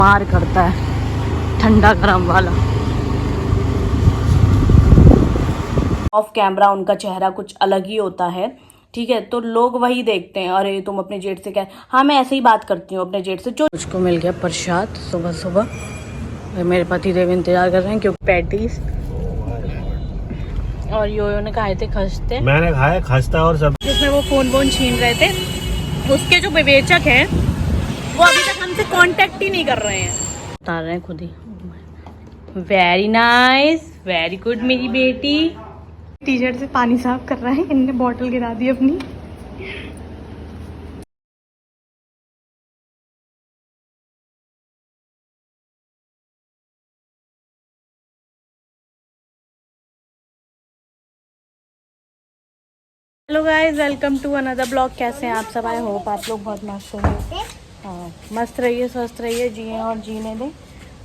मार करता है ठंडा गरम वाला। ऑफ कैमरा उनका चेहरा कुछ अलग ही होता है, ठीक है, तो लोग वही देखते हैं, अरे तुम अपने जेठ से क्या। हाँ, मैं ऐसे ही बात करती हूँ अपने जेठ से। जो मुझको मिल गया प्रसाद सुबह सुबह, मेरे पति देव इंतजार कर रहे हैं क्योंकि पैटीज और योयो ने खाए थे खस्ते। मैंने खाया खस्ता और सब, जिसमें वो फोन छीन रहे थे। उसके जो विवेचक हैं वो अभी तक हमसे कांटेक्ट ही नहीं कर रहे हैं, बता रहे हैं खुद ही। वेरी नाइस, वेरी गुड मेरी बेटी। टी शर्ट से पानी साफ कर रहा है, इनने बॉटल गिरा दी अपनी। Hello guys, welcome to another blog. कैसे हैं आप सब? आई होप आप लोग बहुत मस्त होंगे। हाँ, मस्त रहिए, स्वस्थ रहिए, जिए और जीने दें।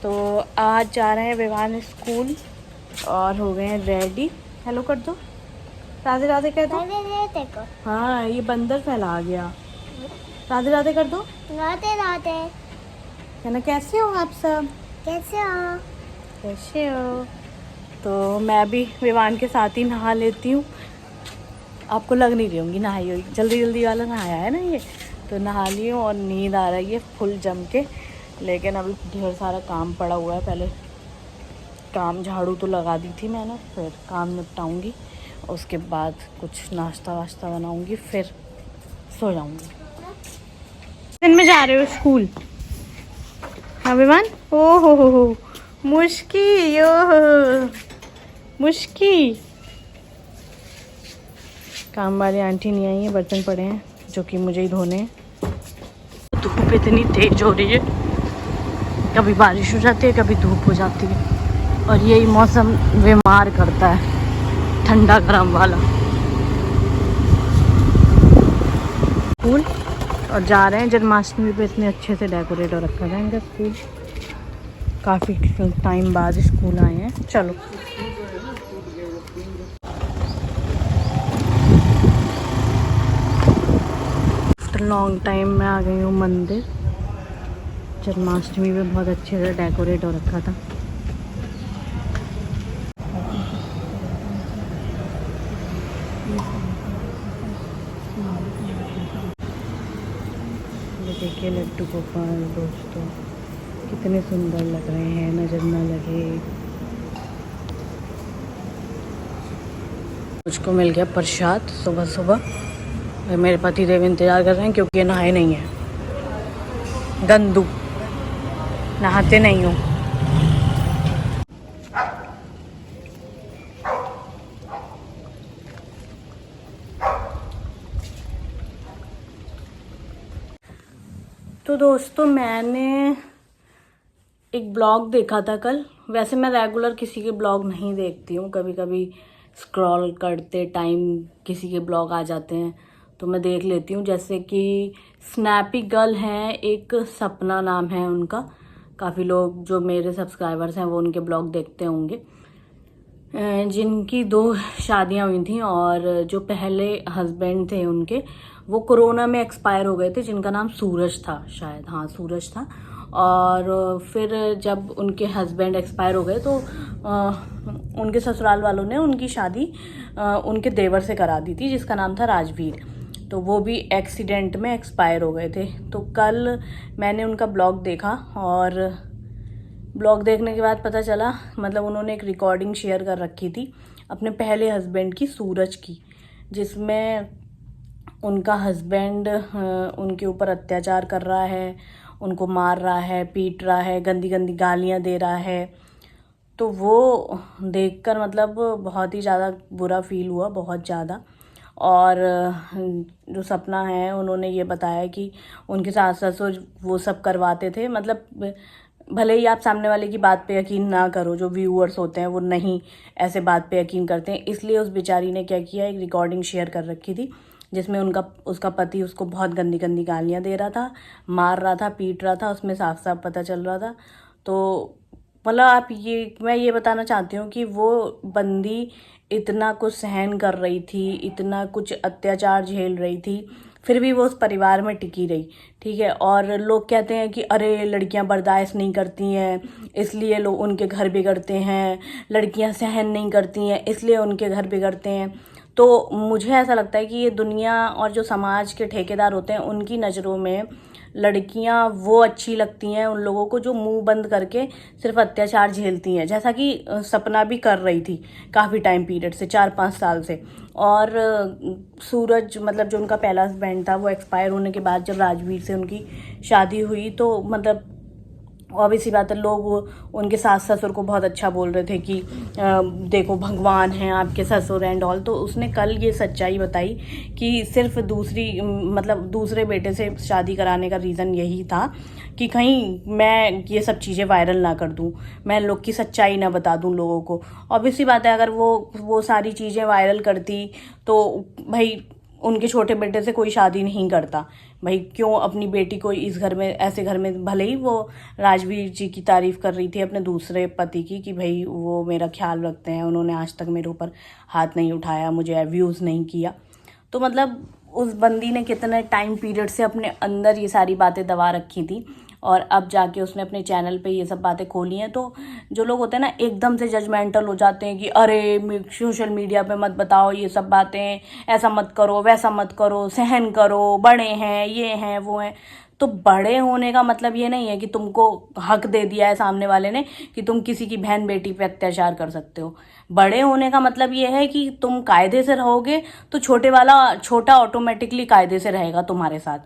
तो आज जा रहे हैं विवान स्कूल और हो गए हैं रेडी। हेलो कर दो, राधे राधे कर दो। हाँ, ये बंदर फैला गया। राधे राधे कर दो। राधे राधे। कहना कैसे हो आप सब? कैसे हो? कैसे हो? तो मैं भी विवान के साथ ही नहा लेती हूँ। आपको लग नहीं रही होंगी नहाई होगी, जल्दी जल्दी वाला नहाया है ना ये, तो नहा ली हूँ और नींद आ रही है फुल जम के। लेकिन अभी ढेर सारा काम पड़ा हुआ है। पहले काम झाड़ू तो लगा दी थी मैंने, फिर काम निपटाऊंगी, उसके बाद कुछ नाश्ता वाश्ता बनाऊंगी, फिर सो जाऊंगी। दिन में जा रहे हो स्कूल? हाँ विमान, ओ हो मुश्की, ओ हो मुश्की। काम वाली आंटी नहीं आई है, बर्तन पड़े हैं जो कि मुझे ही धोने हैं। धूप इतनी तेज हो रही है, कभी बारिश हो जाती है, कभी धूप हो जाती है, और यही मौसम बीमार करता है ठंडा गरम वाला। स्कूल और जा रहे हैं जन्माष्टमी पे। इतने अच्छे से डेकोरेट हो रखा है इनका स्कूल। काफ़ी टाइम बाद स्कूल आए हैं। चलो लॉन्ग टाइम में आ गई हूँ मंदिर। जन्माष्टमी में बहुत अच्छे से डेकोरेट हो रखा था। ये देखिए लड्डू गोपाल दोस्तों, कितने सुंदर लग रहे हैं, नजर ना लगे। मुझको मिल गया प्रसाद सुबह सुबह, मेरे पति देव इंतजार कर रहे हैं क्योंकि ये नहाए नहीं हैं। गंदू नहाते नहीं हो। तो दोस्तों, मैंने एक ब्लॉग देखा था कल। वैसे मैं रेगुलर किसी के ब्लॉग नहीं देखती हूँ, कभी कभी स्क्रॉल करते टाइम किसी के ब्लॉग आ जाते हैं तो मैं देख लेती हूँ। जैसे कि स्नैपी गर्ल हैं, एक सपना नाम है उनका। काफ़ी लोग जो मेरे सब्सक्राइबर्स हैं वो उनके ब्लॉग देखते होंगे। जिनकी 2 शादियां हुई थी और जो पहले हस्बैंड थे उनके, वो कोरोना में एक्सपायर हो गए थे। जिनका नाम सूरज था शायद, हाँ सूरज था। और फिर जब उनके हस्बैंड एक्सपायर हो गए तो उनके ससुराल वालों ने उनकी शादी उनके देवर से करा दी थी, जिसका नाम था राजवीर। तो वो भी एक्सीडेंट में एक्सपायर हो गए थे। तो कल मैंने उनका ब्लॉग देखा और ब्लॉग देखने के बाद पता चला, मतलब उन्होंने एक रिकॉर्डिंग शेयर कर रखी थी अपने पहले हस्बैंड की, सूरज की, जिसमें उनका हस्बैंड उनके ऊपर अत्याचार कर रहा है, उनको मार रहा है, पीट रहा है, गंदी गंदी गालियाँ दे रहा है। तो वो देखकर मतलब बहुत ही ज़्यादा बुरा फील हुआ, बहुत ज़्यादा। और जो सपना है उन्होंने ये बताया कि उनके सास ससुर वो सब करवाते थे। मतलब भले ही आप सामने वाले की बात पे यकीन ना करो, जो व्यूअर्स होते हैं वो नहीं ऐसे बात पे यकीन करते हैं, इसलिए उस बेचारी ने क्या किया, एक रिकॉर्डिंग शेयर कर रखी थी जिसमें उसका पति उसको बहुत गंदी गंदी गालियाँ दे रहा था, मार रहा था, पीट रहा था। उसमें साफ साफ पता चल रहा था। तो मतलब मैं ये बताना चाहती हूँ कि वो बंदी इतना कुछ सहन कर रही थी, इतना कुछ अत्याचार झेल रही थी, फिर भी वो उस परिवार में टिकी रही, ठीक है। और लोग कहते हैं कि अरे लड़कियां बर्दाश्त नहीं करती हैं इसलिए लोग उनके घर बिगड़ते हैं, लड़कियां सहन नहीं करती हैं इसलिए उनके घर बिगड़ते हैं। तो मुझे ऐसा लगता है कि ये दुनिया और जो समाज के ठेकेदार होते हैं उनकी नज़रों में लड़कियां वो अच्छी लगती हैं उन लोगों को जो मुंह बंद करके सिर्फ अत्याचार झेलती हैं, जैसा कि सपना भी कर रही थी काफ़ी टाइम पीरियड से, 4-5 साल से। और सूरज मतलब जो उनका पहला हस्बैंड था वो एक्सपायर होने के बाद जब राजवीर से उनकी शादी हुई तो मतलब ऑब्वियसली बात है लोग उनके सास ससुर को बहुत अच्छा बोल रहे थे कि देखो भगवान हैं आपके ससुर एंड ऑल। तो उसने कल ये सच्चाई बताई कि सिर्फ दूसरे बेटे से शादी कराने का रीज़न यही था कि कहीं मैं ये सब चीज़ें वायरल ना कर दूं, मैं लोग की सच्चाई ना बता दूं लोगों को। ऑब्वियसली बात है अगर वो सारी चीज़ें वायरल करती तो भाई उनके छोटे बेटे से कोई शादी नहीं करता। भाई क्यों अपनी बेटी को इस घर में, ऐसे घर में, भले ही वो राजवीर जी की तारीफ़ कर रही थी अपने दूसरे पति की कि भाई वो मेरा ख्याल रखते हैं, उन्होंने आज तक मेरे ऊपर हाथ नहीं उठाया, मुझे अब्यूज़ नहीं किया। तो मतलब उस बंदी ने कितने टाइम पीरियड से अपने अंदर ये सारी बातें दबा रखी थी और अब जाके उसने अपने चैनल पे ये सब बातें खोली हैं। तो जो लोग होते हैं ना एकदम से जजमेंटल हो जाते हैं कि अरे सोशल मीडिया पे मत बताओ ये सब बातें, ऐसा मत करो, वैसा मत करो, सहन करो, बड़े हैं, ये हैं, वो हैं। तो बड़े होने का मतलब ये नहीं है कि तुमको हक दे दिया है सामने वाले ने कि तुम किसी की बहन बेटी पे अत्याचार कर सकते हो। बड़े होने का मतलब ये है कि तुम कायदे से रहोगे तो छोटा ऑटोमेटिकली कायदे से रहेगा तुम्हारे साथ।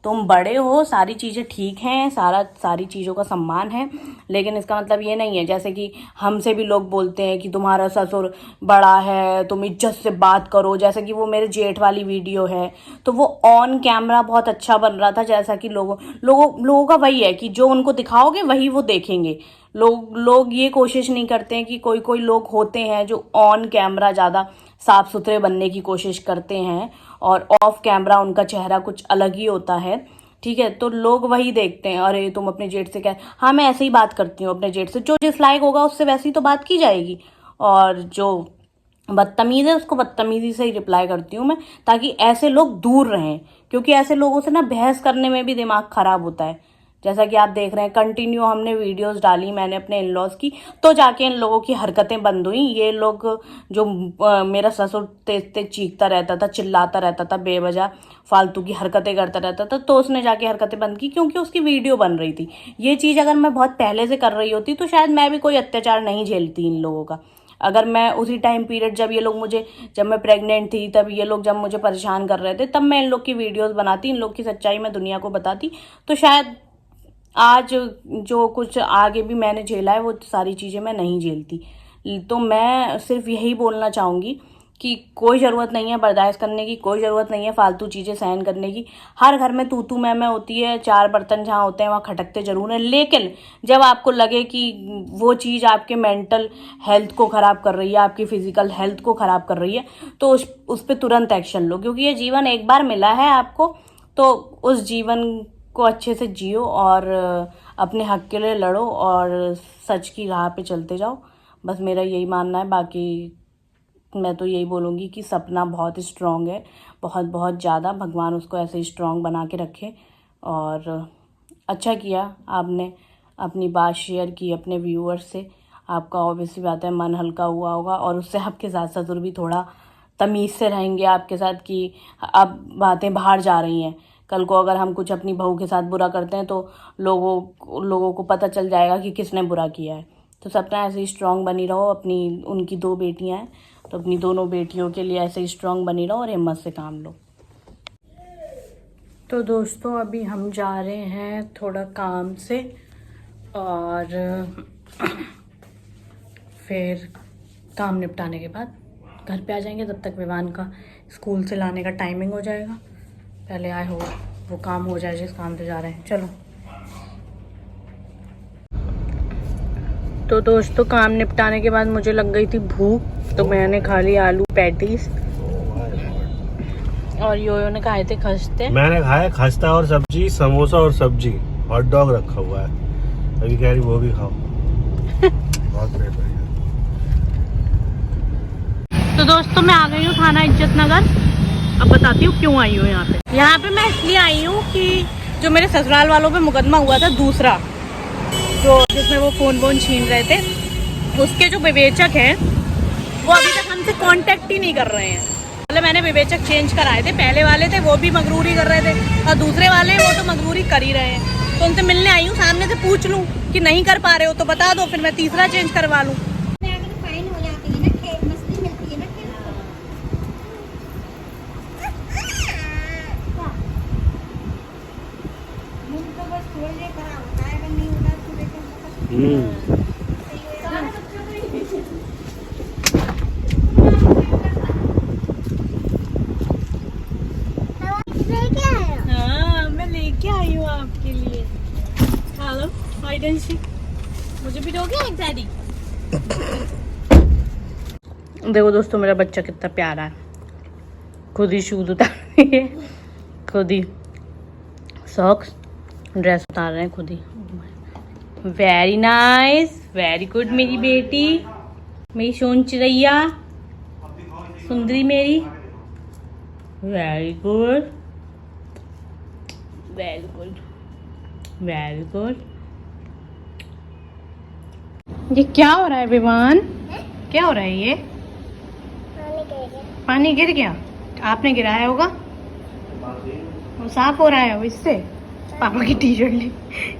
तुम बड़े हो, सारी चीज़ें ठीक हैं, सारी चीज़ों का सम्मान है, लेकिन इसका मतलब ये नहीं है जैसे कि हमसे भी लोग बोलते हैं कि तुम्हारा ससुर बड़ा है, तुम इज्जत से बात करो। जैसे कि वो मेरे जेठ वाली वीडियो है तो वो ऑन कैमरा बहुत अच्छा बन रहा था, जैसा कि लोगों का वही है कि जो उनको दिखाओगे वही वो देखेंगे। लोग ये कोशिश नहीं करते हैं कि कोई लोग होते हैं जो ऑन कैमरा ज़्यादा साफ सुथरे बनने की कोशिश करते हैं और ऑफ कैमरा उनका चेहरा कुछ अलग ही होता है, ठीक है। तो लोग वही देखते हैं, अरे तुम अपने जेठ से क्या। हाँ मैं ऐसे ही बात करती हूँ अपने जेठ से, जो जिस लायक होगा उससे वैसी तो बात की जाएगी, और जो बदतमीज़ है उसको बदतमीज़ी से ही रिप्लाई करती हूँ मैं, ताकि ऐसे लोग दूर रहें। क्योंकि ऐसे लोगों से ना बहस करने में भी दिमाग ख़राब होता है। जैसा कि आप देख रहे हैं कंटिन्यू हमने वीडियोस डाली मैंने अपने इन लॉज की, तो जाके इन लोगों की हरकतें बंद हुई। ये लोग जो मेरा ससुर तेज चीखता रहता था, चिल्लाता रहता था, बेवजह फालतू की हरकतें करता रहता था, तो उसने जाके हरकतें बंद की क्योंकि उसकी वीडियो बन रही थी। ये चीज़ अगर मैं बहुत पहले से कर रही होती तो शायद मैं भी कोई अत्याचार नहीं झेलती इन लोगों का। अगर मैं उसी टाइम पीरियड जब मैं प्रेग्नेंट थी, तब ये लोग जब मुझे परेशान कर रहे थे, तब मैं इन लोग की वीडियोज़ बनाती, इन लोग की सच्चाई मैं दुनिया को बताती, तो शायद आज जो कुछ आगे भी मैंने झेला है वो सारी चीज़ें मैं नहीं झेलती। तो मैं सिर्फ यही बोलना चाहूँगी कि कोई ज़रूरत नहीं है बर्दाश्त करने की, कोई ज़रूरत नहीं है फालतू चीज़ें सहन करने की। हर घर में तू मैं होती है, 4 बर्तन जहाँ होते हैं वहाँ खटकते ज़रूर हैं, लेकिन जब आपको लगे कि वो चीज़ आपके मेंटल हेल्थ को ख़राब कर रही है, आपकी फ़िज़िकल हेल्थ को ख़राब कर रही है, तो उस पर तुरंत एक्शन लो। क्योंकि ये जीवन एक बार मिला है आपको, तो उस जीवन को अच्छे से जियो और अपने हक के लिए लड़ो और सच की राह पे चलते जाओ। बस मेरा यही मानना है। बाकी मैं तो यही बोलूँगी कि सपना बहुत स्ट्रॉन्ग है, बहुत बहुत ज़्यादा। भगवान उसको ऐसे ही स्ट्रॉन्ग बना के रखे। और अच्छा किया आपने अपनी बात शेयर की अपने व्यूअर्स से। आपका ऑब्वियसली बात है मन हल्का हुआ होगा, और उससे आपके सास ससुर भी थोड़ा तमीज़ से रहेंगे आपके साथ कि अब बातें बाहर जा रही हैं। कल को अगर हम कुछ अपनी बहू के साथ बुरा करते हैं तो लोगों को पता चल जाएगा कि किसने बुरा किया है। तो सपना ऐसे ही स्ट्रांग बनी रहो। उनकी 2 बेटियां हैं, तो अपनी दोनों बेटियों के लिए ऐसे ही स्ट्रांग बनी रहो और हिम्मत से काम लो। तो दोस्तों अभी हम जा रहे हैं थोड़ा काम से, और फिर काम निपटाने के बाद घर पे आ जाएंगे। तब तक विवान का स्कूल से लाने का टाइमिंग हो जाएगा। पहले आए हो वो काम हो जाए जिस काम पे जा रहे हैं। चलो तो दोस्तों काम निपटाने के बाद मुझे लग गई थी भूख, तो मैंने खा लिया आलू पैटीज, और योयो ने खाए थे खस्ते। मैंने खाया खस्ता और सब्जी, समोसा और सब्जी, हॉट डॉग रखा हुआ है। अभी कह रही वो भी खाओ। बहुत बढ़िया। तो दोस्तों मैं आ गई हूँ थाना इज्जत नगर, अब बताती हूँ क्यों आई हूँ यहाँ पे। यहाँ पे मैं इसलिए आई हूँ कि जो मेरे ससुराल वालों पे मुकदमा हुआ था दूसरा, जो जिसमें वो फ़ोन छीन रहे थे, उसके जो विवेचक हैं वो अभी तक हमसे कांटेक्ट ही नहीं कर रहे हैं। पहले मैंने विवेचक चेंज कराए थे, पहले वाले थे वो भी मगरूरी कर रहे थे और दूसरे वाले वो तो मगरूरी कर ही रहे हैं। तो उनसे मिलने आई हूँ, सामने से पूछ लूँ कि नहीं कर पा रहे हो तो बता दो, फिर मैं तीसरा चेंज करवा लूँ। हाँ, मैं लेके आई हूँ आपके लिए। हेलो हाइड एंड सीक, मुझे भी दोगे एक डैडी? देखो दोस्तों मेरा बच्चा कितना प्यारा है, खुद ही शूज उतार रही है, खुद ही सॉक्स ड्रेस उतार रहे हैं खुद ही। वेरी नाइस, वेरी गुड मेरी बेटी, मेरी सोन चिड़ैया, सुंदरी मेरी, very good very good very good. ये क्या हो रहा है विवान, क्या हो रहा है? ये पानी गिर गया, आपने गिराया होगा, वो साफ हो रहा है वो इससे। पापा की टी शर्ट ली,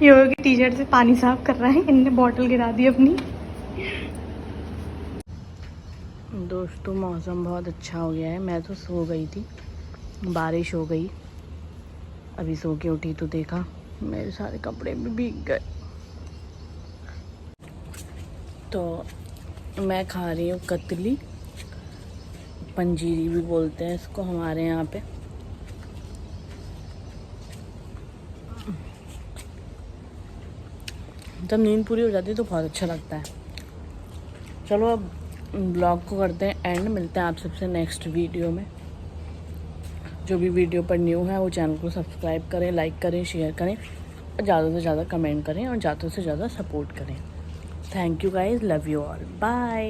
योगा की टी शर्ट से पानी साफ कर रहा है, इनने बॉटल गिरा दी अपनी। दोस्तों मौसम बहुत अच्छा हो गया है, मैं तो सो गई थी, बारिश हो गई, अभी सो के उठी तो देखा मेरे सारे कपड़े भी भीग गए। तो मैं खा रही हूँ कतली, पंजीरी भी बोलते हैं इसको हमारे यहाँ पे। जब नींद पूरी हो जाती है तो बहुत अच्छा लगता है। चलो अब ब्लॉग को करते हैं एंड, मिलते हैं आप सबसे नेक्स्ट वीडियो में। जो भी वीडियो पर न्यू है वो चैनल को सब्सक्राइब करें, लाइक करें, शेयर करें और ज़्यादा से ज़्यादा कमेंट करें और ज़्यादा से ज़्यादा सपोर्ट करें। Thank you guys, love you all, bye.